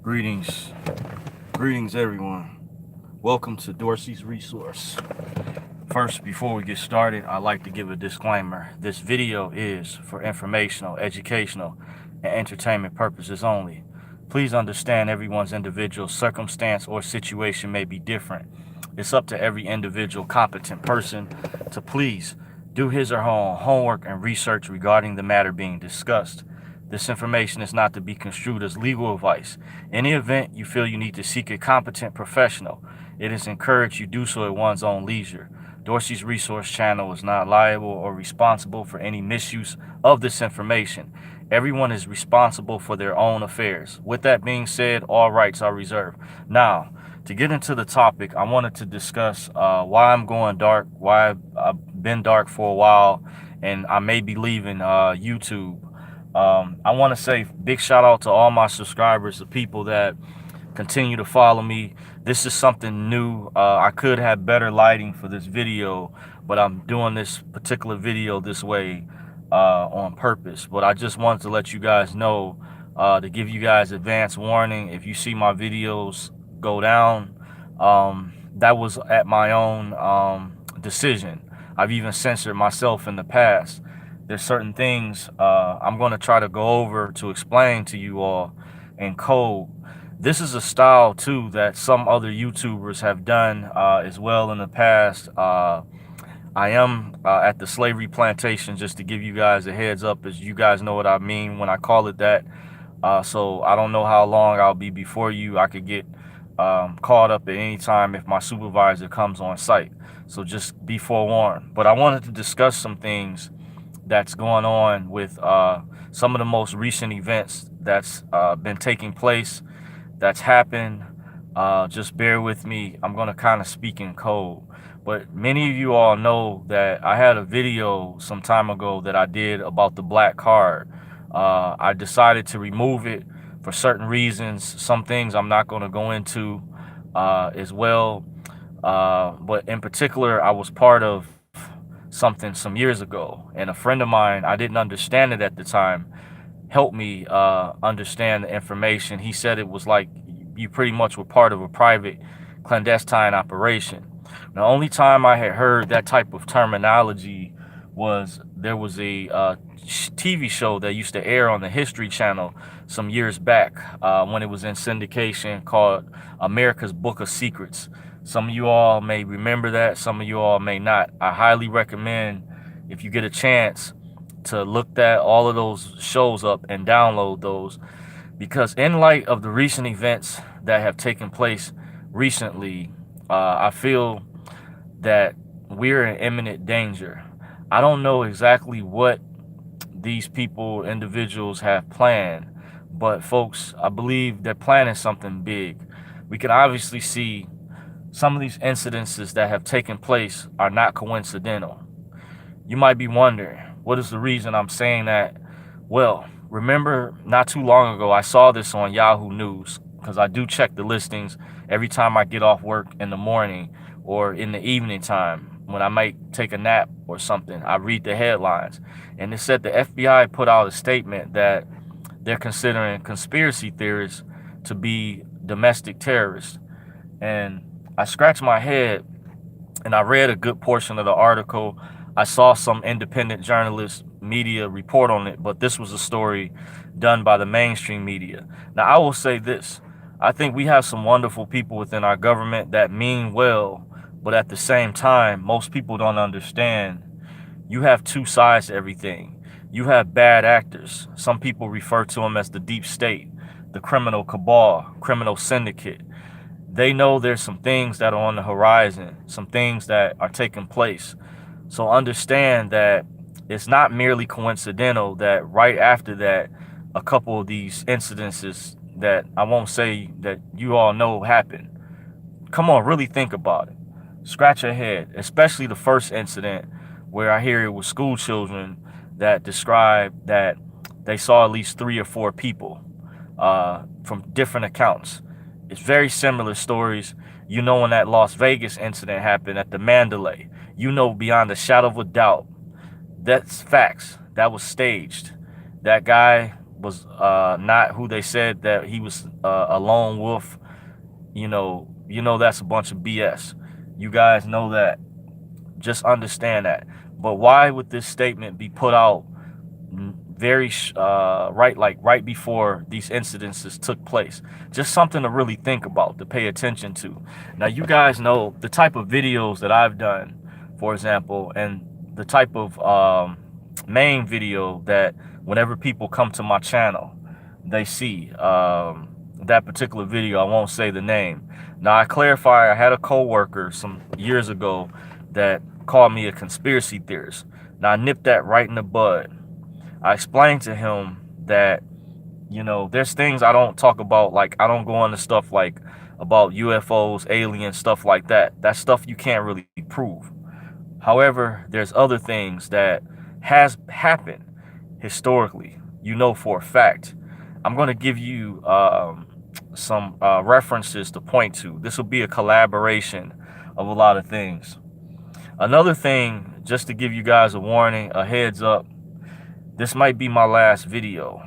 Greetings, greetings everyone. Welcome to Dorsey's Resource. First, before we get started, I'd like to give a disclaimer. This video is for informational, educational, and entertainment purposes only. Please understand everyone's individual circumstance or situation may be different. It's up to every individual competent person to please do his or her own homework and research regarding the matter being discussed. This information is not to be construed as legal advice. In the event you feel you need to seek a competent professional, it is encouraged you do so at one's own leisure. Dorsey's Resource Channel is not liable or responsible for any misuse of this information. Everyone is responsible for their own affairs. With that being said, all rights are reserved. Now, to get into the topic, I wanted to discuss why I'm going dark, why I've been dark for a while, and I may be leaving YouTube. I want to say big shout out to all my subscribers, the people that continue to follow me. This is something new. I could have better lighting for this video, but I'm doing this particular video this way on purpose. But I just wanted to let you guys know, to give you guys advance warning. If you see my videos go down, that was at my own decision. I've even censored myself in the past. There's certain things I'm going to try to go over to explain to you all in code. This is a style too that some other YouTubers have done as well in the past. I am at the slavery plantation, just to give you guys a heads up, as you guys know what I mean when I call it that. So I don't know how long I'll be before you. I could get caught up at any time if my supervisor comes on site. So just be forewarned. But I wanted to discuss some things that's going on with some of the most recent events that's been taking place, that's happened. Just bear with me. I'm going to kind of speak in code. But many of you all know that I had a video some time ago that I did about the black card. I decided to remove it for certain reasons. Some things I'm not going to go into as well. But in particular, I was part of something some years ago, and a friend of mine, I didn't understand it at the time, helped me understand the information. He said it was like you pretty much were part of a private clandestine operation. The only time I had heard that type of terminology was there was a TV show that used to air on the History Channel some years back when it was in syndication, called America's Book of Secrets. Some of you all may remember that, some of you all may not. I highly recommend, if you get a chance, to look that all of those shows up and download those, because in light of the recent events that have taken place recently, I feel that we're in imminent danger. I don't know exactly what these individuals have planned, but folks, I believe they're planning something big. We can obviously see some of these incidences that have taken place are not coincidental. You might be wondering, what is the reason I'm saying that? Well, remember not too long ago, I saw this on Yahoo News, because I do check the listings every time I get off work in the morning or in the evening time when I might take a nap or something. I read the headlines, and it said the FBI put out a statement that they're considering conspiracy theorists to be domestic terrorists. And I scratched my head and I read a good portion of the article. I saw some independent journalist media report on it, but this was a story done by the mainstream media. Now, I will say this. I think we have some wonderful people within our government that mean well, but at the same time, most people don't understand. You have two sides to everything. You have bad actors. Some people refer to them as the deep state, the criminal cabal, criminal syndicate. They know there's some things that are on the horizon, some things that are taking place. So understand that it's not merely coincidental that right after that, a couple of these incidences that I won't say that you all know happened. Come on, really think about it. Scratch your head, especially the first incident where I hear it was school children that described that they saw at least 3 or 4 people from different accounts. It's very similar stories. You know, when that Las Vegas incident happened at the Mandalay, you know beyond a shadow of a doubt, that's facts. That was staged. That guy was not who they said that he was, a lone wolf, that's a bunch of BS. You guys know that. Just understand that. But why would this statement be put out very right before these incidences took place? Just something to really think about, to pay attention to. Now, you guys know the type of videos that I've done, for example, and the type of main video that whenever people come to my channel, they see that particular video. I won't say the name. Now, I clarify, I had a coworker some years ago that called me a conspiracy theorist. Now, I nipped that right in the bud. I explained to him that, there's things I don't talk about. Like, I don't go into stuff like about UFOs, aliens, stuff like that. That stuff you can't really prove. However, there's other things that has happened historically, for a fact. I'm going to give you some references to point to. This will be a collaboration of a lot of things. Another thing, just to give you guys a warning, a heads up, this might be my last video.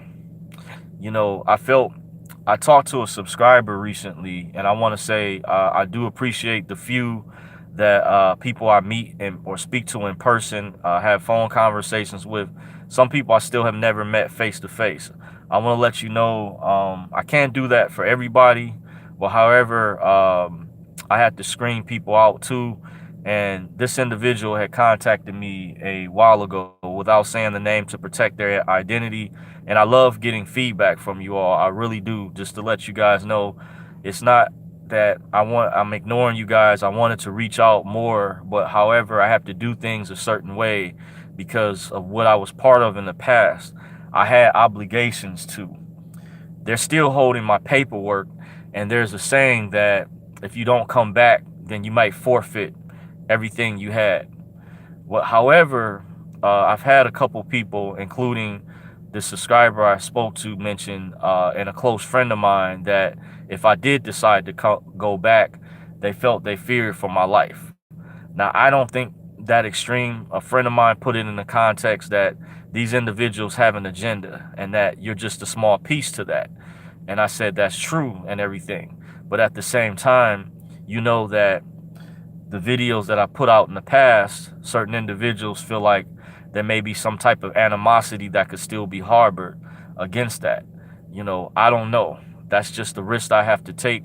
I talked to a subscriber recently, and I want to say I do appreciate the few that people I meet or speak to in person, have phone conversations with. Some people I still have never met face to face. I want to let you know I can't do that for everybody. Well, however, I had to screen people out too. And this individual had contacted me a while ago without saying the name to protect their identity. And I love getting feedback from you all. I really do. Just to let you guys know, it's not that I'm ignoring you guys. I wanted to reach out more, but however, I have to do things a certain way because of what I was part of in the past. I had obligations to. They're still holding my paperwork, and there's a saying that if you don't come back, then you might forfeit everything you had. Well, however, I've had a couple people, including the subscriber I spoke to, mention and a close friend of mine, that if I did decide to go back, they felt they feared for my life. Now, I don't think that extreme. A friend of mine put it in the context that these individuals have an agenda and that you're just a small piece to that. And I said that's true and everything. But at the same time, that the videos that I put out in the past, certain individuals feel like there may be some type of animosity that could still be harbored against that. I don't know. That's just the risk I have to take.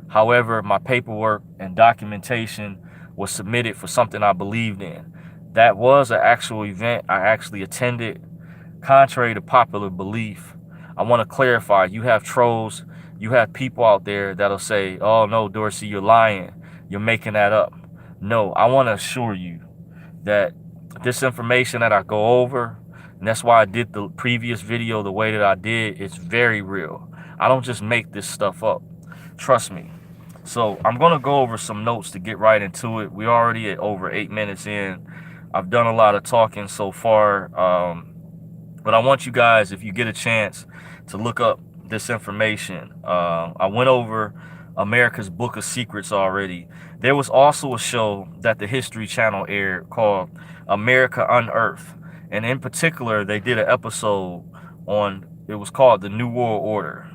However, my paperwork and documentation was submitted for something I believed in. That was an actual event I actually attended. Contrary to popular belief, I want to clarify, you have trolls, you have people out there that'll say, oh no, Dorsey, you're lying, you're making that up. No, I want to assure you that this information that I go over, and that's why I did the previous video the way that I did, it's very real. I don't just make this stuff up. Trust me. So I'm going to go over some notes to get right into it. We're already at over 8 minutes in. I've done a lot of talking so far, but I want you guys, if you get a chance, to look up this information. I went over America's Book of Secrets already. There was also a show that the History Channel aired called America Unearthed. And in particular, they did an episode on, it was called The New World Order.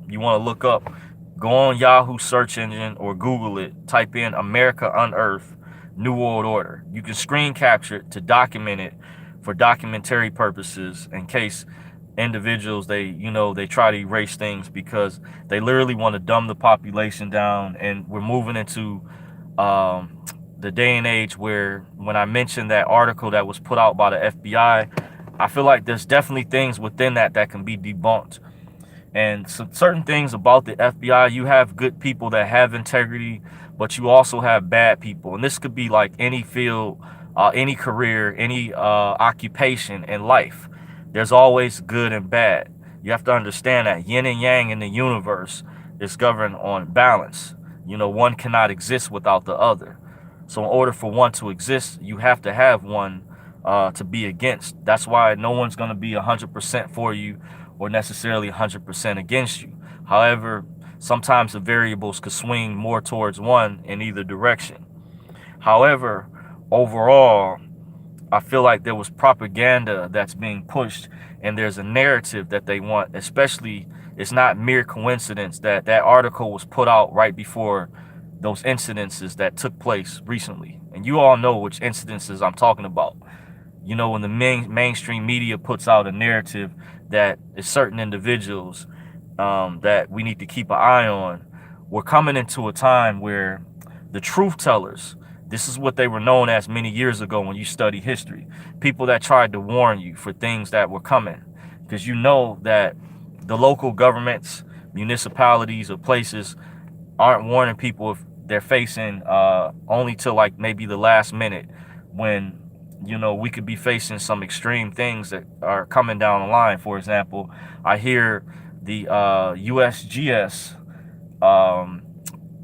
You want to look up, go on Yahoo search engine or Google it, type in America Unearthed, New World Order. You can screen capture it to document it for documentary purposes in case individuals, they try to erase things because they literally want to dumb the population down. And we're moving into the day and age where, when I mentioned that article that was put out by the FBI, I feel like there's definitely things within that can be debunked. And some certain things about the FBI, you have good people that have integrity, but you also have bad people. And this could be like any field, any career, any occupation in life. There's always good and bad. You have to understand that yin and yang in the universe is governed on balance. One cannot exist without the other. So in order for one to exist, you have to have one to be against. That's why no one's going to be 100% for you or necessarily 100% against you. However, sometimes the variables could swing more towards one in either direction. However, overall, I feel like there was propaganda that's being pushed, and there's a narrative that they want, especially it's not mere coincidence that that article was put out right before those incidences that took place recently. And you all know which incidences I'm talking about. You know, when the mainstream media puts out a narrative that is certain individuals that we need to keep an eye on, we're coming into a time where the truth tellers, this is what they were known as many years ago when you study history, people that tried to warn you for things that were coming, because you know that the local governments, municipalities, or places aren't warning people if they're facing only till like maybe the last minute, when you know we could be facing some extreme things that are coming down the line. For example, I hear the USGS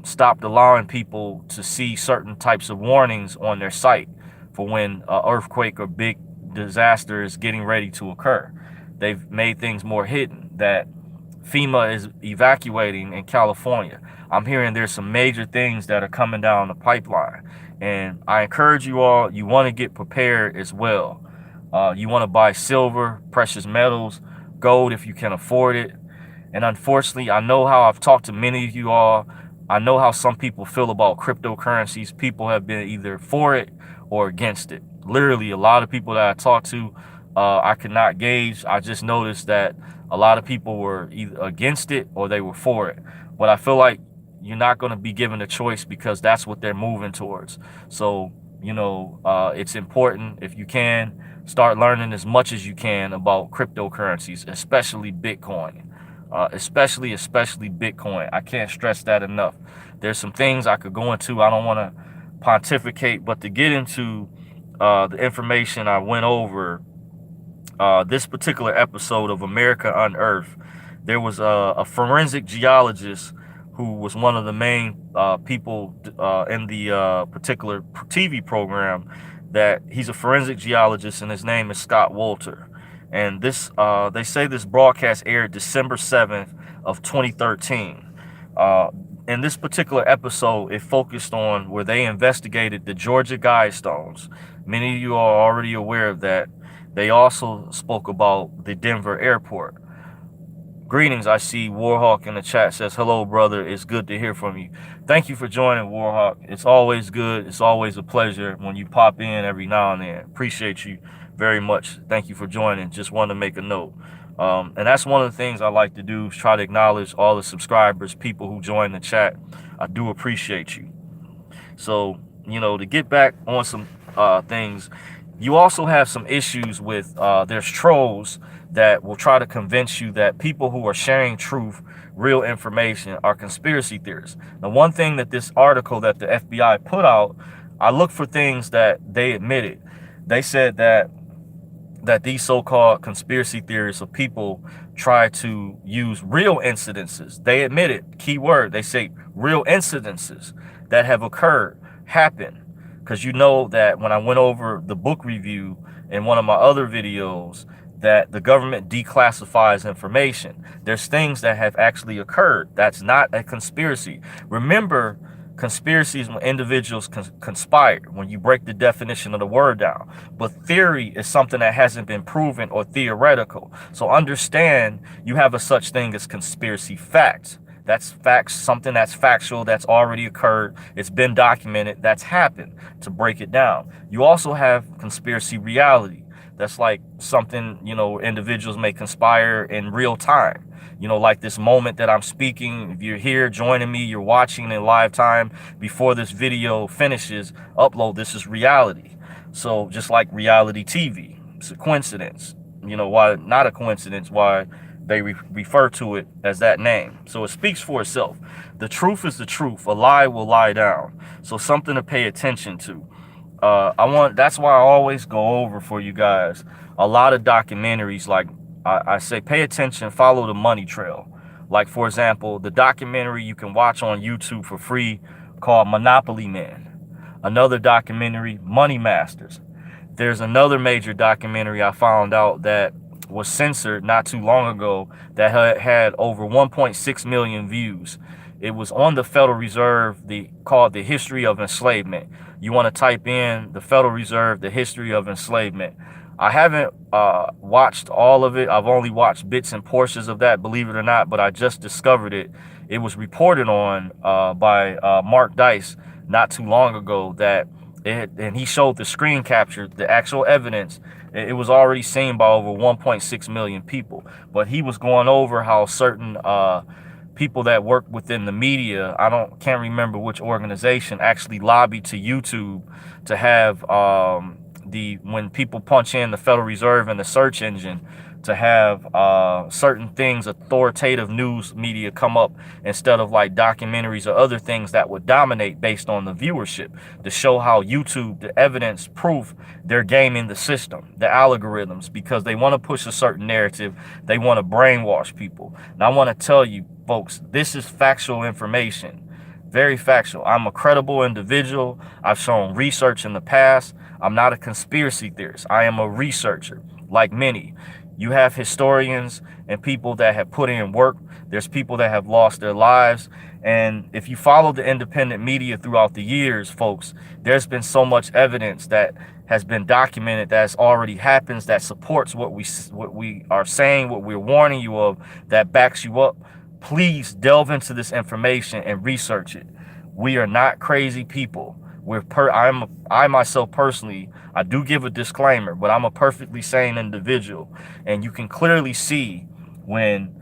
stopped allowing people to see certain types of warnings on their site for when an earthquake or big disaster is getting ready to occur. They've made things more hidden, that FEMA is evacuating in California. I'm hearing there's some major things that are coming down the pipeline. And I encourage you all, you want to get prepared as well. You want to buy silver, precious metals, gold if you can afford it. And unfortunately, I know how I've talked to many of you all. I know how some people feel about cryptocurrencies. People have been either for it or against it. Literally, a lot of people that I talked to, I could not gauge. I just noticed that a lot of people were either against it or they were for it. But I feel like you're not going to be given a choice, because that's what they're moving towards. So, you know, it's important, if you can, start learning as much as you can about cryptocurrencies, especially Bitcoin. Especially Bitcoin. I can't stress that enough. There's some things I could go into. I don't want to pontificate, but to get into the information I went over, this particular episode of America Unearthed, there was a forensic geologist who was one of the main people in the particular TV program. That he's a forensic geologist, and his name is Scott Wolter. And this, they say this broadcast aired December 7th of 2013. In this particular episode, it focused on where they investigated the Georgia Guidestones. Many of you are already aware of that. They also spoke about the Denver airport. Greetings, I see Warhawk in the chat says, hello, brother. It's good to hear from you. Thank you for joining, Warhawk. It's always good. It's always a pleasure when you pop in every now and then. Appreciate you very much. Thank you for joining. Just wanted to make a note. And that's one of the things I like to do, is try to acknowledge all the subscribers, people who join the chat. I do appreciate you. So, you know, to get back on some things, you also have some issues with, there's trolls that will try to convince you that people who are sharing truth, real information, are conspiracy theorists. Now, one thing that this article that the FBI put out, I looked for things that they admitted. They said that these so-called conspiracy theorists, or people, try to use real incidences. They admit it, key word, they say real incidences that have occurred, happen. Because you know that when I went over the book review in one of my other videos, that the government declassifies information. There's things that have actually occurred. That's not a conspiracy. Remember, conspiracies when individuals conspire, when you break the definition of the word down. But theory is something that hasn't been proven or theoretical. So understand, you have a such thing as conspiracy facts. That's facts, something that's factual, that's already occurred, it's been documented, that's happened, to break it down. You also have conspiracy reality. That's like something, you know, individuals may conspire in real time. You know, like this moment that I'm speaking, if you're here joining me, you're watching in live time, before this video finishes, upload, this is reality. So just like reality TV, it's a coincidence. You know, why not a coincidence, why they refer to it as that name. So it speaks for itself. The truth is the truth. A lie will lie down. So something to pay attention to. That's why I always go over for you guys a lot of documentaries. Like I say, pay attention, follow the money trail. Like, for example, the documentary you can watch on YouTube for free called Monopoly Man. Another documentary, Money Masters. There's another major documentary I found out that was censored not too long ago that had over 1.6 million views. It was on the Federal Reserve, called The History of Enslavement. You want to type in the Federal Reserve, The History of Enslavement. I haven't watched all of it. I've only watched bits and portions of that, believe it or not, but I just discovered it. It was reported on by Mark Dice not too long ago and he showed the screen capture, the actual evidence. It was already seen by over 1.6 million people. But he was going over how certain people that work within the media, can't remember which organization, actually lobbied to YouTube to have when people punch in the Federal Reserve in the search engine, to have certain things, authoritative news media, come up instead of like documentaries or other things that would dominate based on the viewership, to show how YouTube, the evidence, proof they're gaming the system, the algorithms, because they want to push a certain narrative. They want to brainwash people. And I want to tell you folks, this is factual information. Very factual. I'm a credible individual. I've shown research in the past. I'm not a conspiracy theorist. I am a researcher, like many. You have historians and people that have put in work. There's people that have lost their lives. And if you follow the independent media throughout the years, folks, there's been so much evidence that has been documented that's already happens, that supports what we are saying, what we're warning you of, that backs you up. Please delve into this information and research it. We are not crazy people. I myself personally, I do give a disclaimer, but I'm a perfectly sane individual, and you can clearly see when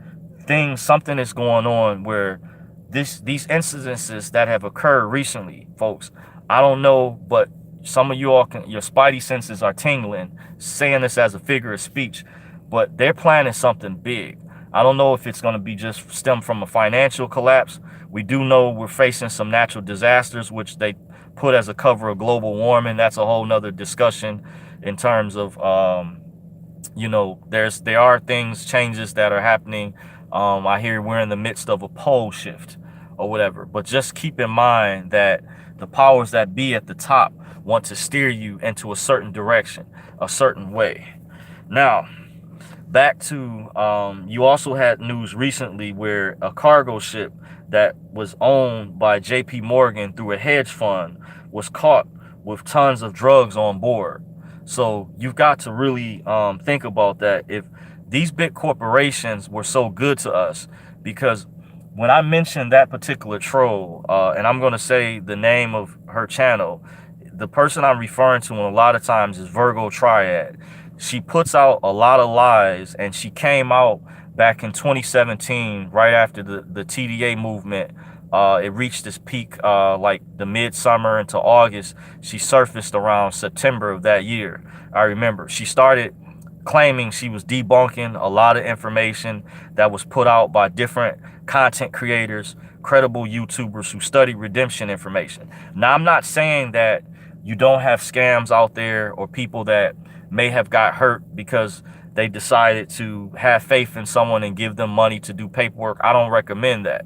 something is going on where these incidences that have occurred recently, folks. I don't know, but some of you all your spidey senses are tingling, saying this as a figure of speech, but they're planning something big. I don't know if it's going to be just stem from a financial collapse. We do know we're facing some natural disasters, which they put as a cover of global warming. That's a whole nother discussion in terms of, there are changes that are happening. I hear we're in the midst of a pole shift or whatever, but just keep in mind that the powers that be at the top want to steer you into a certain direction, a certain way. Now, back to, you also had news recently where a cargo ship that was owned by JP Morgan through a hedge fund was caught with tons of drugs on board. So you've got to really think about that. If these big corporations were so good to us, because when I mentioned that particular troll, and I'm going to say the name of her channel, the person I'm referring to a lot of times is Virgo Triad. She puts out a lot of lies, and she came out back in 2017, right after the TDA movement. It reached its peak like the midsummer into August. She surfaced around September of that year. I remember she started claiming she was debunking a lot of information that was put out by different content creators, credible YouTubers who study redemption information. Now, I'm not saying that you don't have scams out there or people that may have got hurt because they decided to have faith in someone and give them money to do paperwork. I don't recommend that.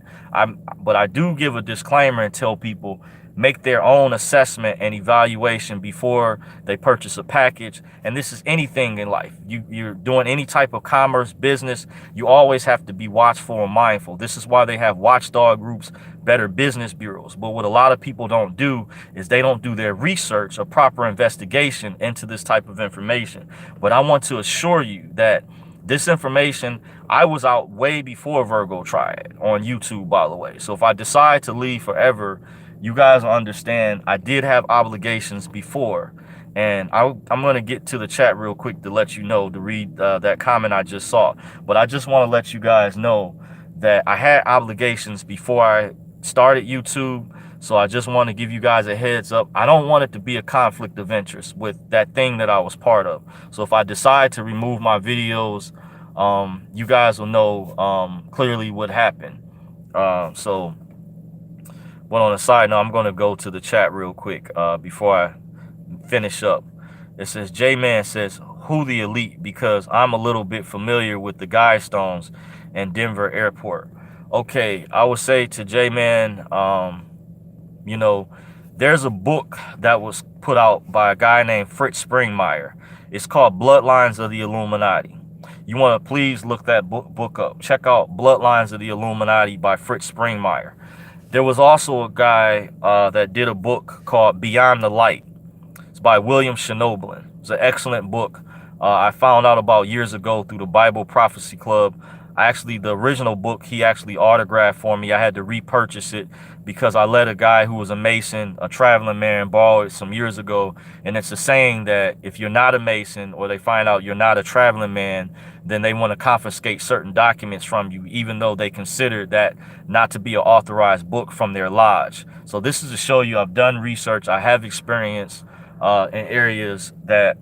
But I do give a disclaimer and tell people, make their own assessment and evaluation before they purchase a package. And this is anything in life. You're doing any type of commerce, business, you always have to be watchful and mindful. This is why they have watchdog groups, better business bureaus. But what a lot of people don't do is they don't do their research or proper investigation into this type of information. But I want to assure you that this information, I was out way before Virgo Triad on YouTube, by the way. So if I decide to leave forever, you guys will understand I did have obligations before. And I'm going to get to the chat real quick to let you know, to read that comment I just saw. But I just want to let you guys know that I had obligations before I started YouTube. So I just want to give you guys a heads up. I don't want it to be a conflict of interest with that thing that I was part of. So if I decide to remove my videos, you guys will know clearly what happened. But on a side note, I'm going to go to the chat real quick before I finish up. It says, J-Man says, who the elite? Because I'm a little bit familiar with the Guidestones and Denver Airport. Okay, I would say to J-Man, there's a book that was put out by a guy named Fritz Springmeier. It's called Bloodlines of the Illuminati. You want to please look that book up. Check out Bloodlines of the Illuminati by Fritz Springmeier. There was also a guy that did a book called Beyond the Light. It's by William Schnoebelen. It's an excellent book. I found out about years ago through the Bible Prophecy Club. The original book, he actually autographed for me. I had to repurchase it because I let a guy who was a Mason, a traveling man, borrow it some years ago. And it's a saying that if you're not a Mason or they find out you're not a traveling man, then they want to confiscate certain documents from you, even though they consider that not to be an authorized book from their lodge. So this is to show you I've done research. I have experience in areas that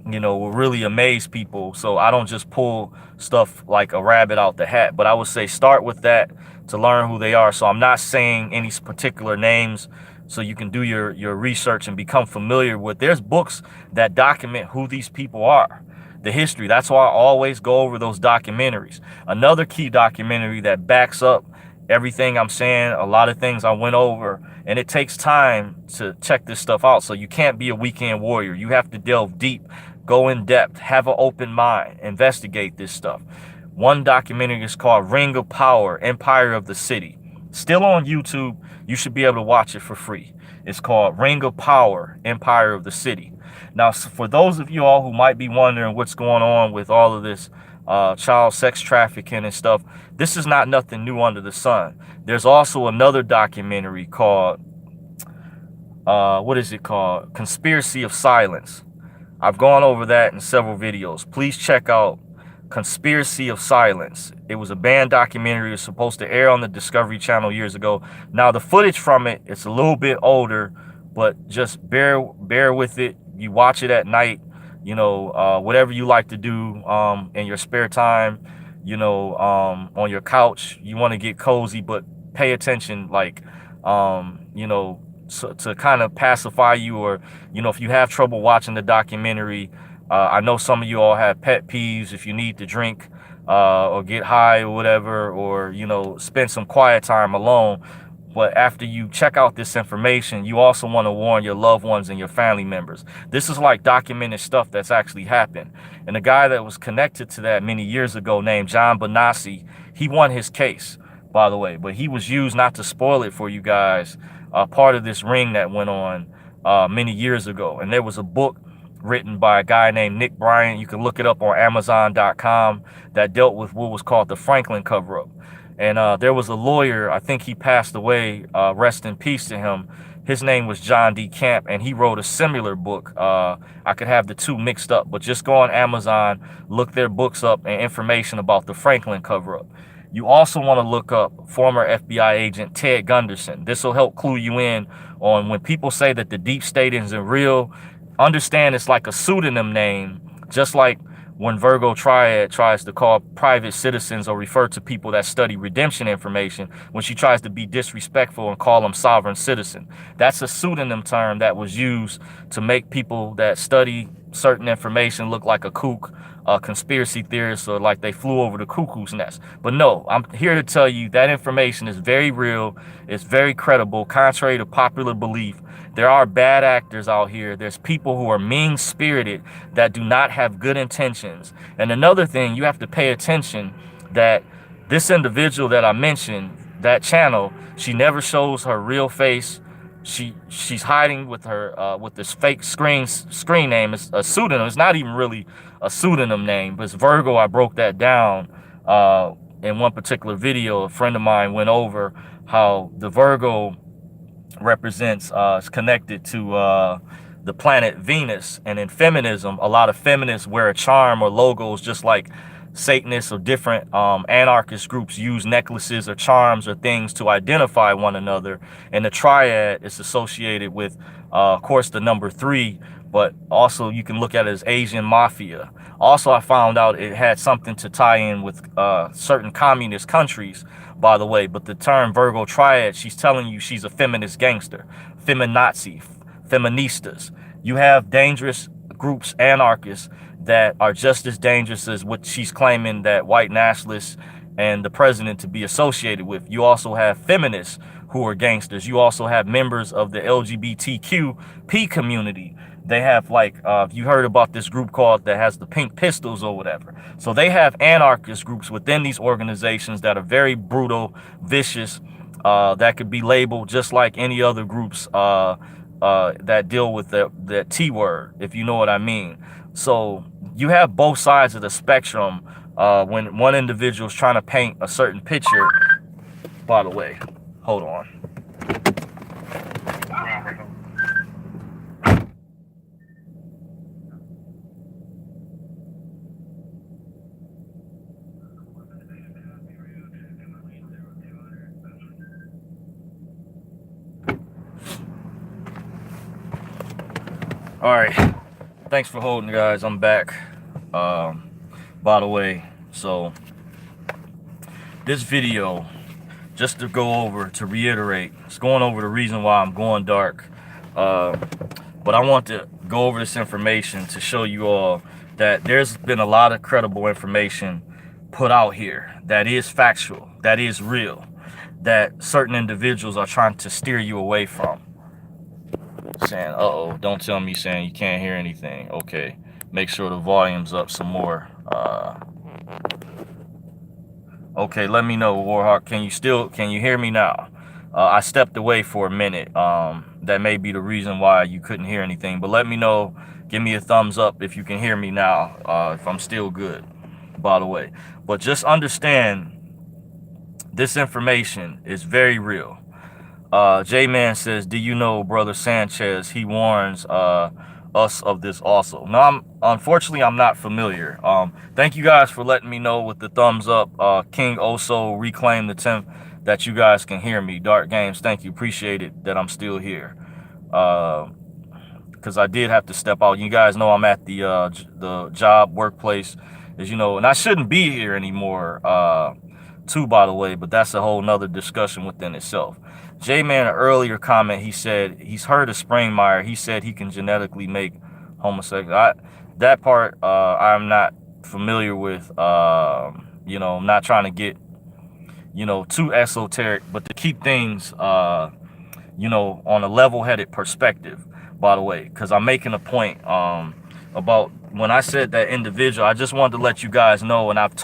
will really amaze people. So I don't just pull stuff like a rabbit out the hat, but I would say start with that to learn who they are. So I'm not saying any particular names, so you can do your research and become familiar with. There's books that document who these people are, the history. That's why I always go over those documentaries. Another key documentary that backs up everything I'm saying, a lot of things I went over, and it takes time to check this stuff out. So you can't be a weekend warrior. You have to delve deep, go in depth, have an open mind, investigate this stuff. One documentary is called Ring of Power, Empire of the City. Still on YouTube. You should be able to watch it for free. It's called Ring of Power, Empire of the City. Now, for those of you all who might be wondering what's going on with all of this child sex trafficking and stuff, this is not nothing new under the sun. There's also another documentary called, what is it called? Conspiracy of Silence. I've gone over that in several videos. Please check out Conspiracy of Silence. It was a banned documentary. It was supposed to air on the Discovery Channel years ago. Now the footage from it, it's a little bit older, but just bear with it. You watch it at night, whatever you like to do in your spare time, on your couch. You want to get cozy, but pay attention, so, to kind of pacify you, or if you have trouble watching the documentary. I know some of you all have pet peeves. If you need to drink or get high or whatever, or spend some quiet time alone, but after you check out this information, you also want to warn your loved ones and your family members. This is like documented stuff that's actually happened. And the guy that was connected to that many years ago, named John Bonassi, he won his case, by the way, but he was used, not to spoil it for you guys, part of this ring that went on many years ago. And there was a book written by a guy named Nick Bryant. You can look it up on Amazon.com, that dealt with what was called the Franklin cover-up. And there was a lawyer, I think he passed away, rest in peace to him. His name was John D. Camp, and he wrote a similar book. I could have the two mixed up, but just go on Amazon, look their books up and information about the Franklin cover-up. You also want to look up former FBI agent Ted Gunderson. This will help clue you in on when people say that the deep state isn't real. Understand it's like a pseudonym name, just like when Virgo Triad tries to call private citizens or refer to people that study redemption information, when she tries to be disrespectful and call them sovereign citizen. That's a pseudonym term that was used to make people that study certain information look like a kook, conspiracy theorists, or like they flew over the cuckoo's nest. But no, I'm here to tell you that information is very real. It's very credible, contrary to popular belief. There are bad actors out here. There's people who are mean-spirited that do not have good intentions. And another thing, you have to pay attention that this individual that I mentioned, that channel, she never shows her real face. She's hiding with her with this fake screen name. It's a pseudonym. It's not even really a pseudonym name, but it's Virgo. I broke that down in one particular video. A friend of mine went over how the Virgo represents, is connected to the planet Venus. And in feminism, a lot of feminists wear a charm or logos, just like Satanists or different anarchist groups use necklaces or charms or things to identify one another. And the triad is associated with, of course, the number 3, but also you can look at it as Asian mafia. Also, I found out it had something to tie in with certain communist countries, by the way. But the term Virgo Triad, she's telling you she's a feminist gangster, feminazi, feministas. You have dangerous groups, anarchists, that are just as dangerous as what she's claiming that white nationalists and the president to be associated with. You also have feminists who are gangsters. You also have members of the LGBTQP community They have like, you heard about this group called that has the pink pistols or whatever. So they have anarchist groups within these organizations that are very brutal, vicious, that could be labeled just like any other groups that deal with the T word, if you know what I mean. So you have both sides of the spectrum when one individual is trying to paint a certain picture. By the way, hold on. All right, thanks for holding, guys. I'm back. By the way, so this video, just to go over, to reiterate, it's going over the reason why I'm going dark. But I want to go over this information to show you all that there's been a lot of credible information put out here that is factual, that is real, that certain individuals are trying to steer you away from. Saying, uh-oh, don't tell me saying you can't hear anything. Okay, make sure the volume's up some more. Okay, let me know, Warhawk. Can you hear me now? I stepped away for a minute. That may be the reason why you couldn't hear anything, but let me know. Give me a thumbs up if you can hear me now, if I'm still good, by the way. But just understand, this information is very real. J-Man says, do you know Brother Sanchez? He warns us of this also. No, unfortunately, I'm not familiar. Thank you guys for letting me know with the thumbs up. King Oso, Reclaim the 10th, that you guys can hear me. Dark Games, thank you. Appreciate it that I'm still here. Because I did have to step out. You guys know I'm at the job, workplace, as you know, and I shouldn't be here anymore, too, by the way, but that's a whole nother discussion within itself. J-Man, an earlier comment, he said he's heard of Springmeyer. He said he can genetically make homosexual. That part I'm not familiar with. You know, I'm not trying to get, you know, too esoteric, but to keep things, you know, on a level-headed perspective, by the way, because I'm making a point about when I said that individual. I just wanted to let you guys know, and I've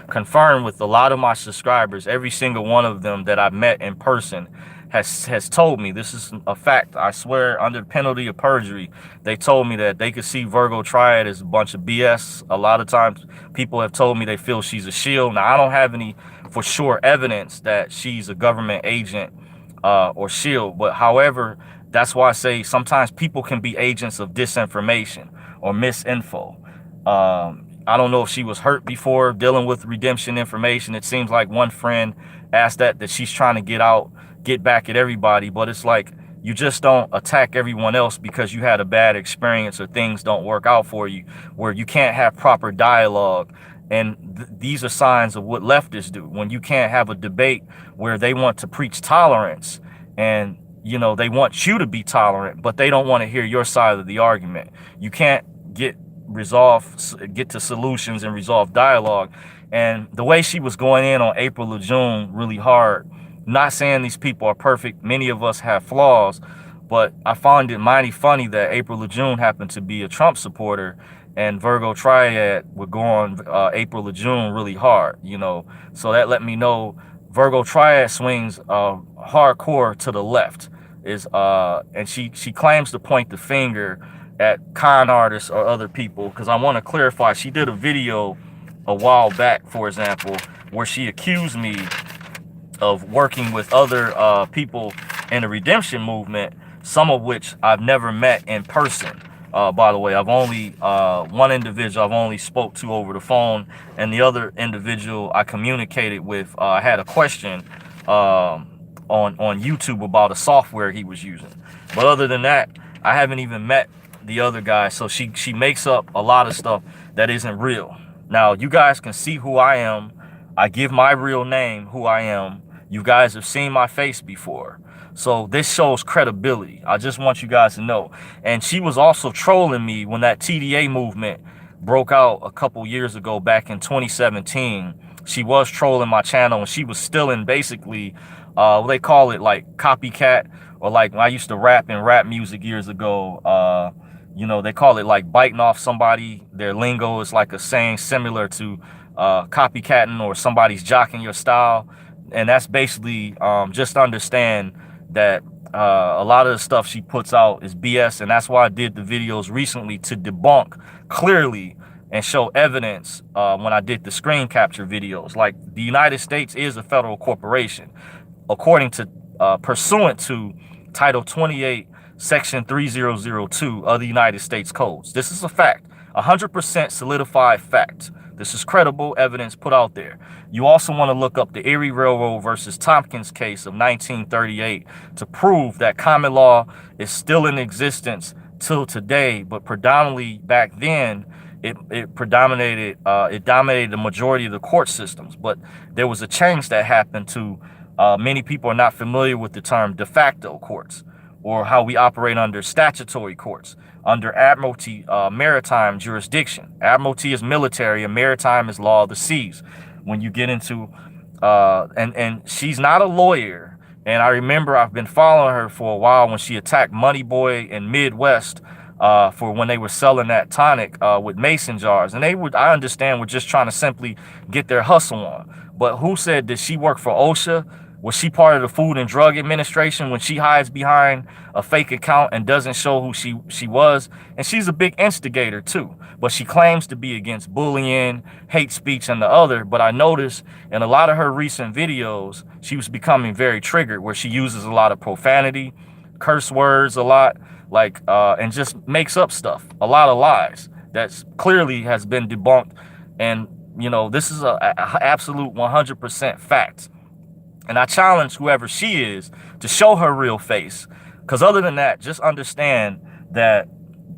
confirmed with a lot of my subscribers, every single one of them that I've met in person has told me, this is a fact, I swear, under the penalty of perjury, they told me that they could see Virgo Triad as a bunch of BS. A lot of times people have told me they feel she's a shield. Now, I don't have any for sure evidence that she's a government agent or shield, but however, that's why I say sometimes people can be agents of disinformation or misinfo. I don't know if she was hurt before dealing with redemption information. It seems like one friend asked that she's trying to get back at everybody, but it's like you just don't attack everyone else because you had a bad experience or things don't work out for you, where you can't have proper dialogue. And these are signs of what leftists do. When you can't have a debate where they want to preach tolerance and, you know, they want you to be tolerant, but they don't want to hear your side of the argument. You can't get to solutions and resolve dialogue. And the way she was going in on April Lejeune really hard, not saying these people are perfect. Many of us have flaws, but I find it mighty funny that April Lejeune happened to be a Trump supporter and Virgo Triad would go on April Lejeune really hard, you know. So that let me know Virgo Triad swings hardcore to the left. And she claims to point the finger at con artists or other people, because I want to clarify, she did a video a while back, for example, where she accused me of working with other people in the redemption movement, some of which I've never met in person. By the way, I've only one individual I've only spoke to over the phone, and the other individual I communicated with, I had a question on YouTube about a software he was using. But other than that, I haven't even met the other guy. So she makes up a lot of stuff that isn't real. Now, you guys can see who I am. I give my real name, who I am. You guys have seen my face before. So this shows credibility. I just want you guys to know. And she was also trolling me when that TDA movement broke out a couple years ago, back in 2017. She was trolling my channel, and she was still in basically, they call it like copycat, or like when I used to rap in rap music years ago, You know, they call it like biting off somebody. Their lingo is like a saying similar to copycatting, or somebody's jocking your style. And that's basically just understand that a lot of the stuff she puts out is BS. And that's why I did the videos recently, to debunk clearly and show evidence when I did the screen capture videos. Like, the United States is a federal corporation, according to pursuant to Title 28, Section 3002 of the United States Codes. This is a fact, 100% solidified fact. This is credible evidence put out there. You also want to look up the Erie Railroad versus Tompkins case of 1938 to prove that common law is still in existence till today, but predominantly back then it predominated, it dominated the majority of the court systems. But there was a change that happened to many people are not familiar with the term de facto courts, or how we operate under statutory courts, under Admiralty maritime jurisdiction. Admiralty is military and maritime is law of the seas. When you get into, and she's not a lawyer. And I remember I've been following her for a while when she attacked Money Boy and Midwest for when they were selling that tonic with mason jars. And I understand, were just trying to simply get their hustle on. But who said that she worked for OSHA? Was she part of the Food and Drug Administration when she hides behind a fake account and doesn't show who she was? And she's a big instigator too. But she claims to be against bullying, hate speech, and the other. But I noticed in a lot of her recent videos, she was becoming very triggered, where she uses a lot of profanity, curse words a lot, like, and just makes up stuff, a lot of lies that clearly has been debunked. And, you know, this is a absolute 100% fact. And I challenge whoever she is to show her real face. Because other than that, just understand that,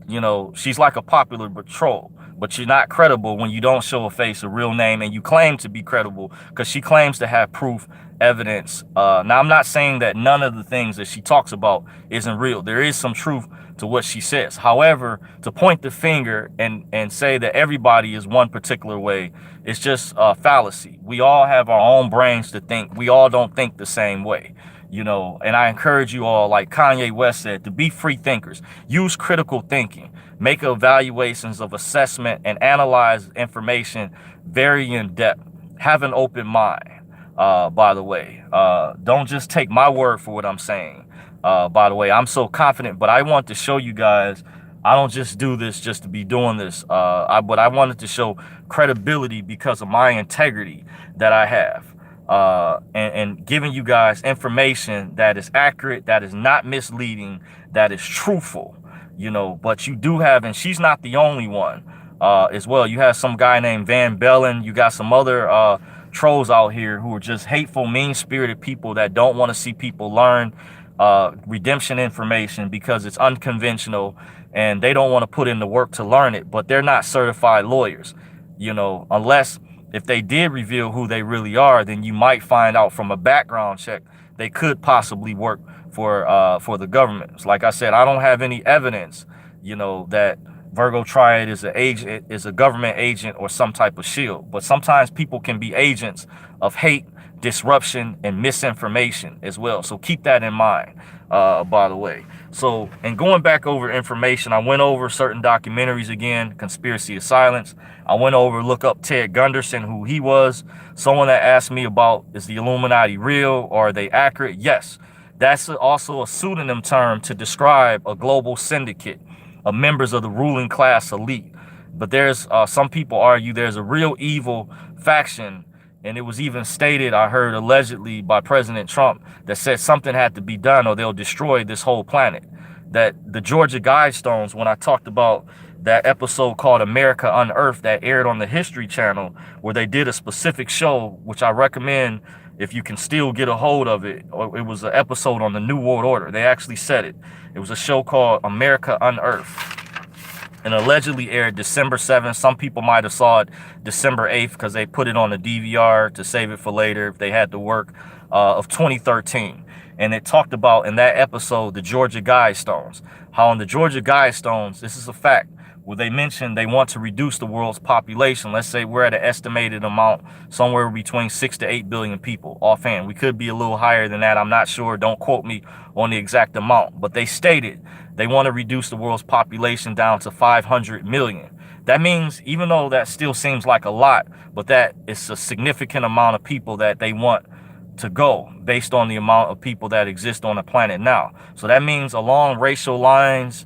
you know, she's like a popular troll. But you're not credible when you don't show a face, a real name, and you claim to be credible because she claims to have proof, evidence. Now, I'm not saying that none of the things that she talks about isn't real. There is some truth to what she says. However, to point the finger and say that everybody is one particular way, it's just a fallacy. We all have our own brains to think. We all don't think the same way, you know. And I encourage you all, like Kanye West said, to be free thinkers. Use critical thinking. Make evaluations of assessment and analyze information very in depth. Have an open mind, by the way. Don't just take my word for what I'm saying. By the way, I'm so confident, but I want to show you guys, I don't just do this just to be doing this. But I wanted to show credibility because of my integrity that I have. And giving you guys information that is accurate, that is not misleading, that is truthful, you know. But you do have, and she's not the only one as well. You have some guy named Van Bellen. You got some other trolls out here who are just hateful, mean-spirited people that don't want to see people learn redemption information because it's unconventional, and they don't want to put in the work to learn it. But they're not certified lawyers, you know, unless if they did reveal who they really are, then you might find out from a background check they could possibly work for the government. Like I said, I don't have any evidence, you know, that Virgo Triad is a government agent or some type of shield. But sometimes people can be agents of hate, disruption, and misinformation as well. So keep that in mind, by the way. So, and going back over information, I went over certain documentaries again, Conspiracy of Silence. I went over, look up Ted Gunderson, who he was. Someone that asked me about, is the Illuminati real or are they accurate? Yes, that's also a pseudonym term to describe a global syndicate of members of the ruling class elite. But there's some people argue there's a real evil faction. And it was even stated, I heard allegedly by President Trump, that said something had to be done or they'll destroy this whole planet. That the Georgia Guidestones, when I talked about that episode called America Unearthed that aired on the History Channel, where they did a specific show, which I recommend if you can still get a hold of it. Or it was an episode on the New World Order. They actually said it. It was a show called America Unearthed, and allegedly aired December 7th. Some people might have saw it December 8th because they put it on the DVR to save it for later if they had to work, of 2013. And it talked about in that episode the Georgia Guidestones. How in the Georgia Guidestones, this is a fact, where they mentioned they want to reduce the world's population. Let's say we're at an estimated amount somewhere between 6 to 8 billion people offhand. We could be a little higher than that. I'm not sure. Don't quote me on the exact amount. But they stated they want to reduce the world's population down to 500 million. That means, even though that still seems like a lot, but that is a significant amount of people that they want to go based on the amount of people that exist on the planet now. So that means along racial lines,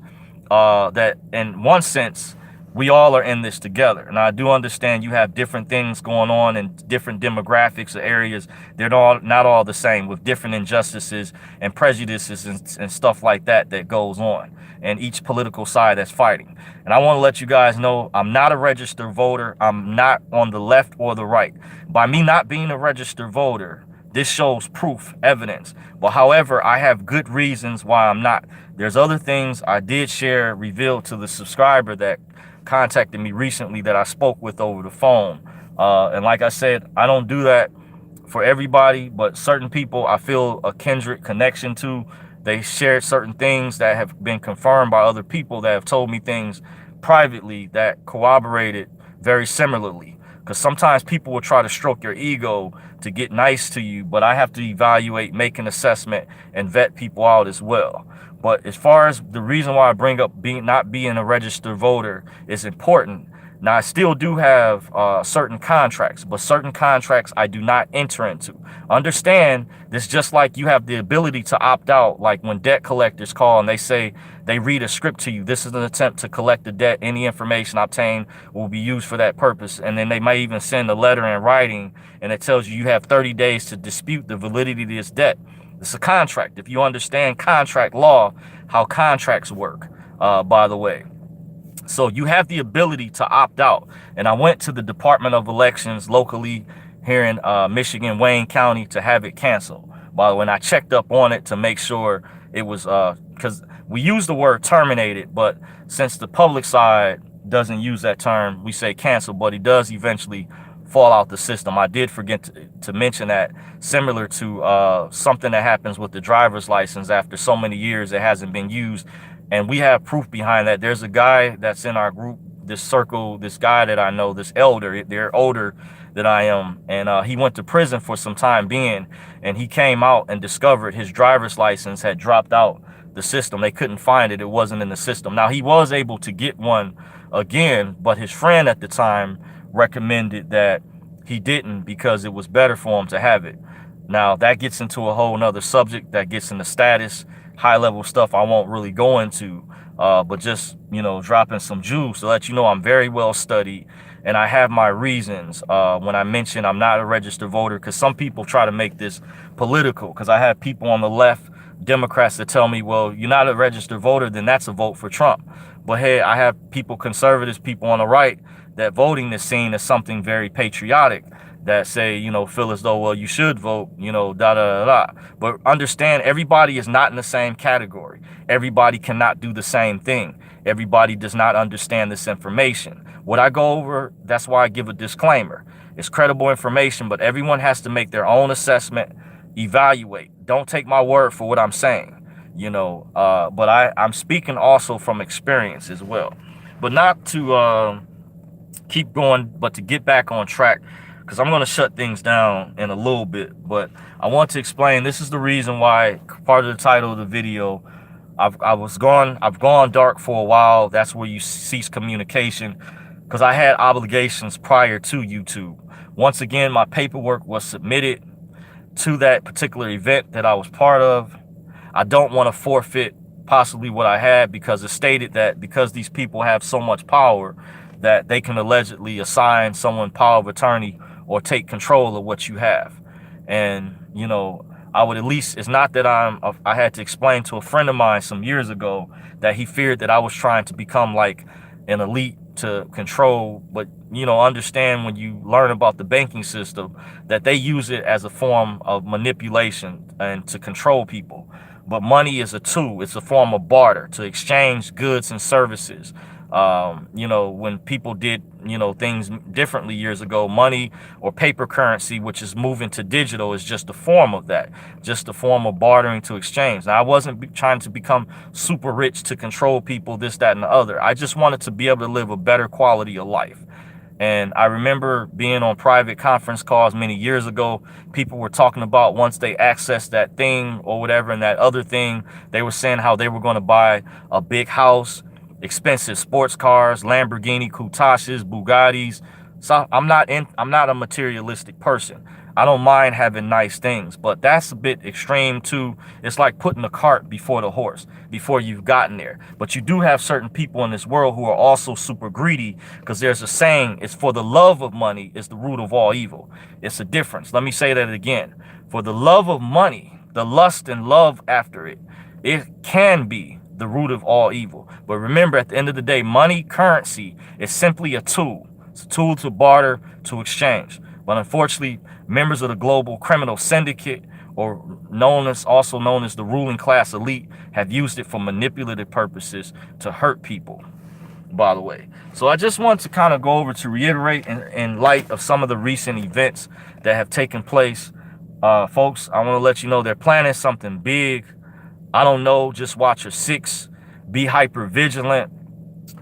that in one sense, we all are in this together. Now, I do understand you have different things going on in different demographics or areas. They're not all the same, with different injustices and prejudices and stuff like that that goes on, and each political side that's fighting. And I want to let you guys know I'm not a registered voter. I'm not on the left or the right. By me not being a registered voter, this shows proof, evidence. But however, I have good reasons why I'm not. There's other things I did share, revealed to the subscriber that contacted me recently that I spoke with over the phone. And like I said, I don't do that for everybody, but certain people I feel a kindred connection to. They shared certain things that have been confirmed by other people that have told me things privately that corroborated very similarly. Because sometimes people will try to stroke your ego to get nice to you, but I have to evaluate, make an assessment, and vet people out as well. But as far as the reason why I bring up not being a registered voter is important. Now, I still do have certain contracts, but certain contracts I do not enter into. Understand this, just like you have the ability to opt out, like when debt collectors call and they say they read a script to you. This is an attempt to collect the debt. Any information obtained will be used for that purpose. And then they might even send a letter in writing and it tells you have 30 days to dispute the validity of this debt. It's a contract. If you understand contract law, how contracts work, by the way. So you have the ability to opt out. And I went to the Department of Elections locally here in Michigan, Wayne County, to have it canceled. But when I checked up on it to make sure it was, because we use the word terminated, but since the public side doesn't use that term, we say cancel, but it does eventually fall out the system. I did forget to mention that, similar to something that happens with the driver's license after so many years it hasn't been used. And we have proof behind that. There's a guy that's in our group, this circle, this guy that I know, this elder, they're older than I am. And he went to prison for some time being, and he came out and discovered his driver's license had dropped out the system. They couldn't find it. It wasn't in the system. Now, he was able to get one again, but his friend at the time recommended that he didn't because it was better for him to have it. Now, that gets into a whole nother subject that gets into status, high level stuff I won't really go into, but just, you know, dropping some jewels to let you know I'm very well studied and I have my reasons when I mention I'm not a registered voter, because some people try to make this political, because I have people on the left, Democrats, that tell me, well, you're not a registered voter, then that's a vote for Trump. But hey, I have people, conservatives, people on the right, that voting is seen as something very patriotic, that say, you know, feel as though, well, you should vote, you know, da da da da. But understand, everybody is not in the same category. Everybody cannot do the same thing. Everybody does not understand this information. What I go over, that's why I give a disclaimer. It's credible information, but everyone has to make their own assessment, evaluate. Don't take my word for what I'm saying, you know, but I'm speaking also from experience as well. But not to keep going, but to get back on track, because I'm going to shut things down in a little bit. But I want to explain, this is the reason why, part of the title of the video, I've gone dark for a while. That's where you cease communication, because I had obligations prior to YouTube. Once again, my paperwork was submitted to that particular event that I was part of. I don't want to forfeit possibly what I had, because it stated that because these people have so much power that they can allegedly assign someone power of attorney or take control of what you have. And, you know, I would at least, it's not that I had to explain to a friend of mine some years ago that he feared that I was trying to become like an elite to control, but, you know, understand when you learn about the banking system that they use it as a form of manipulation and to control people. But money is a tool. It's a form of barter to exchange goods and services. You know, when people did, you know, things differently years ago, money or paper currency, which is moving to digital, is just a form of that, just a form of bartering to exchange. Now, I wasn't trying to become super rich to control people, this, that, and the other. I just wanted to be able to live a better quality of life. And I remember being on private conference calls many years ago. People were talking about once they accessed that thing or whatever, and that other thing, they were saying how they were going to buy a big house, expensive sports cars, Lamborghini Countachs, Bugattis. So I'm not a materialistic person. I don't mind having nice things, but that's a bit extreme too. It's like putting the cart before the horse, before you've gotten there. But you do have certain people in this world who are also super greedy, because there's a saying, it's for the love of money is the root of all evil. It's a difference. Let me say that again. For the love of money, the lust and love after it, it can be the root of all evil. But remember, at the end of the day, money, currency, is simply a tool. It's a tool to barter, to exchange. But unfortunately, members of the global criminal syndicate, or also known as the ruling class elite, have used it for manipulative purposes to hurt people, by the way. So I just want to kind of go over to reiterate in light of some of the recent events that have taken place. Folks, I want to let you know they're planning something big. I don't know, just watch your six, be hyper vigilant.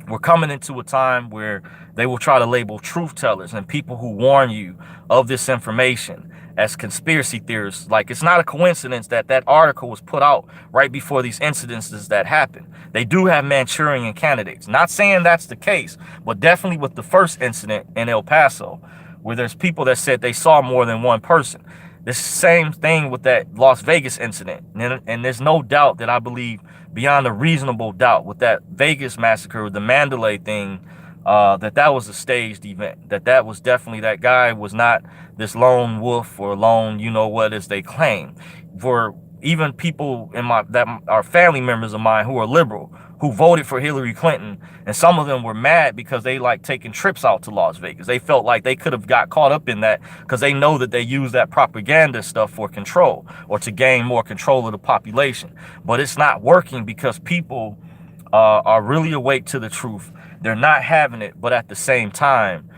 We're coming into a time where they will try to label truth tellers and people who warn you of this information as conspiracy theorists. Like, it's not a coincidence that that article was put out right before these incidences that happened. They do have Manchurian candidates. Not saying that's the case, but definitely with the first incident in El Paso, where there's people that said they saw more than one person. The same thing with that Las Vegas incident. And there's no doubt that I believe, beyond a reasonable doubt, with that Vegas massacre, the Mandalay thing, that was a staged event. That was definitely, that guy was not this lone wolf or lone, you know what, as they claim. For even people in that are family members of mine who are liberal, who voted for Hillary Clinton, and some of them were mad because they like taking trips out to Las Vegas. They felt like they could have got caught up in that because they know that they use that propaganda stuff for control or to gain more control of the population. But it's not working because people are really awake to the truth. They're not having it, but at the same time,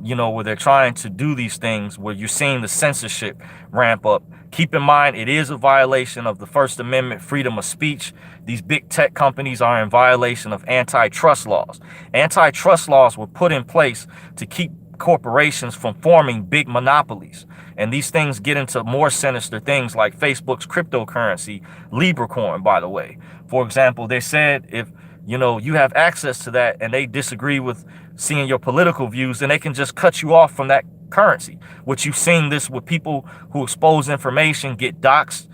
you know, where they're trying to do these things, where you're seeing the censorship ramp up. Keep in mind, it is a violation of the First Amendment, freedom of speech. These big tech companies are in violation of antitrust laws. Antitrust laws were put in place to keep corporations from forming big monopolies. And these things get into more sinister things like Facebook's cryptocurrency, Libra, by the way. For example, they said if, you know, you have access to that and they disagree with seeing your political views, then they can just cut you off from that currency. Which you've seen this with people who expose information, get doxxed,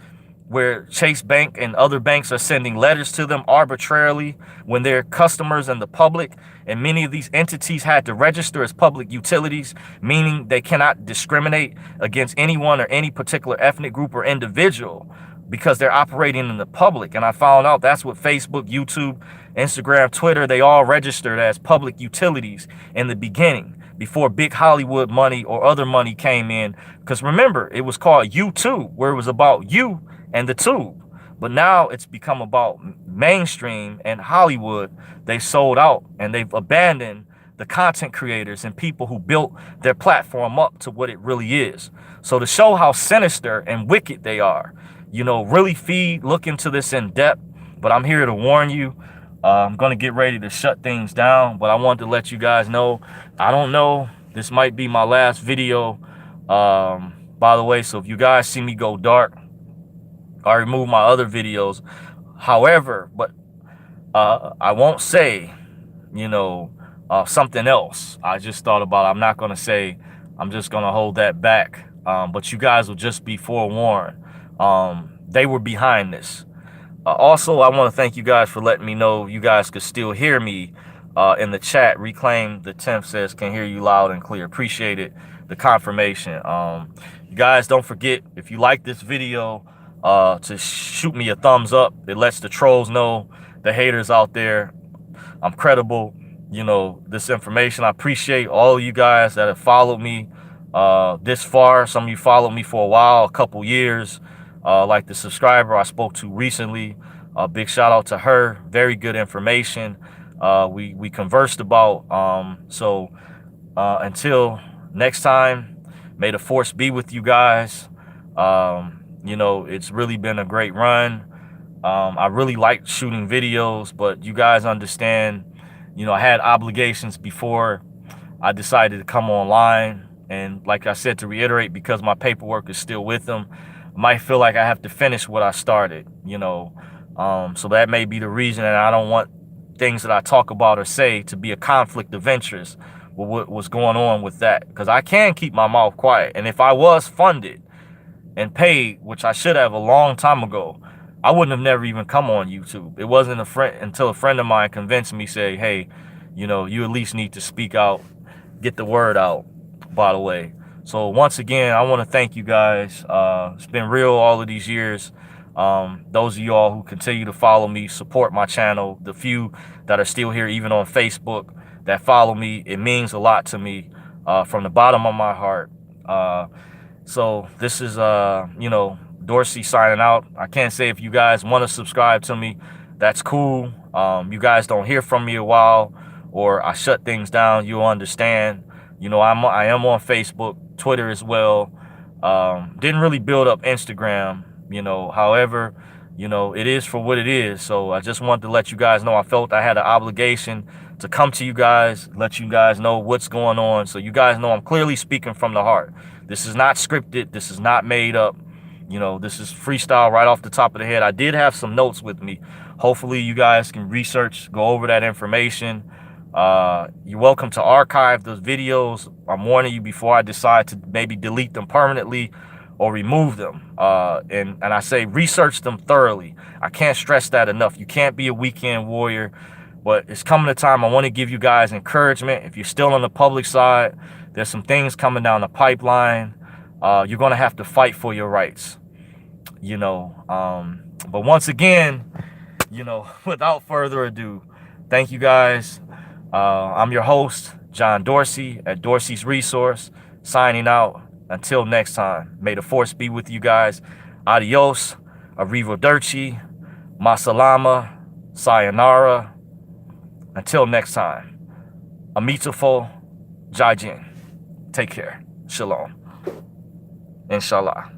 where Chase Bank and other banks are sending letters to them arbitrarily when they're customers and the public. And many of these entities had to register as public utilities, meaning they cannot discriminate against anyone or any particular ethnic group or individual because they're operating in the public. And I found out that's what Facebook, YouTube, Instagram, Twitter, they all registered as public utilities in the beginning, before big Hollywood money or other money came in. Because remember, it was called YouTube, where it was about you and the tube. But now it's become about mainstream and Hollywood. They sold out and they've abandoned the content creators and people who built their platform up to what it really is. So to show how sinister and wicked they are, you know, really look into this in depth. But I'm here to warn you. I'm going to get ready to shut things down, but I wanted to let you guys know, I don't know, this might be my last video, by the way. So if you guys see me go dark, I remove my other videos. However, but I won't say, you know, something else. I just thought about, I'm not going to say, I'm just going to hold that back. But you guys will just be forewarned. They were behind this. Also, I want to thank you guys for letting me know you guys could still hear me in the chat. Reclaim the 10th says, can hear you loud and clear. Appreciate it. The confirmation. You guys, don't forget, if you like this video, to shoot me a thumbs up. It lets the trolls know, the haters out there, I'm credible. You know, this information. I appreciate all of you guys that have followed me this far. Some of you followed me for a while, a couple years. Like the subscriber I spoke to recently, big shout out to her. Very good information. We conversed about. So until next time, may the force be with you guys. You know, it's really been a great run. I really like shooting videos, but you guys understand, you know, I had obligations before I decided to come online. And like I said, to reiterate, because my paperwork is still with them, I might feel like I have to finish what I started, you know. So that may be the reason, and I don't want things that I talk about or say to be a conflict of interest with what was going on with that, because I can keep my mouth quiet. And if I was funded and paid, which I should have a long time ago, I wouldn't have never even come on YouTube. It wasn't until a friend of mine convinced me, say, hey, you know, you at least need to speak out, get the word out, by the way. So once again, I want to thank you guys. It's been real all of these years. Those of y'all who continue to follow me, support my channel, the few that are still here, even on Facebook, that follow me, it means a lot to me, from the bottom of my heart. So this is, you know, Dorsey signing out. I can't say if you guys want to subscribe to me, that's cool. You guys don't hear from me a while, or I shut things down, you'll understand. You know, I am on Facebook, Twitter as well. Didn't really build up Instagram, you know. However, you know, it is for what it is. So I just wanted to let you guys know I felt I had an obligation to come to you guys, let you guys know what's going on, so you guys know I'm clearly speaking from the heart. This is not scripted. This is not made up. You know, this is freestyle right off the top of the head. I did have some notes with me. Hopefully you guys can research, go over that information. You're welcome to archive those videos. I'm warning you before I decide to maybe delete them permanently or remove them. And I say research them thoroughly. I can't stress that enough. You can't be a weekend warrior, but it's coming a time I want to give you guys encouragement. If you're still on the public side, there's some things coming down the pipeline. You're going to have to fight for your rights, you know. But once again, you know, without further ado, thank you guys. I'm your host, John Dorsey at Dorsey's Resource, signing out. Until next time, may the force be with you guys. Adios, arrivederci, masalama, sayonara. Until next time, amitabol, jaijin. Take care. Shalom. Inshallah.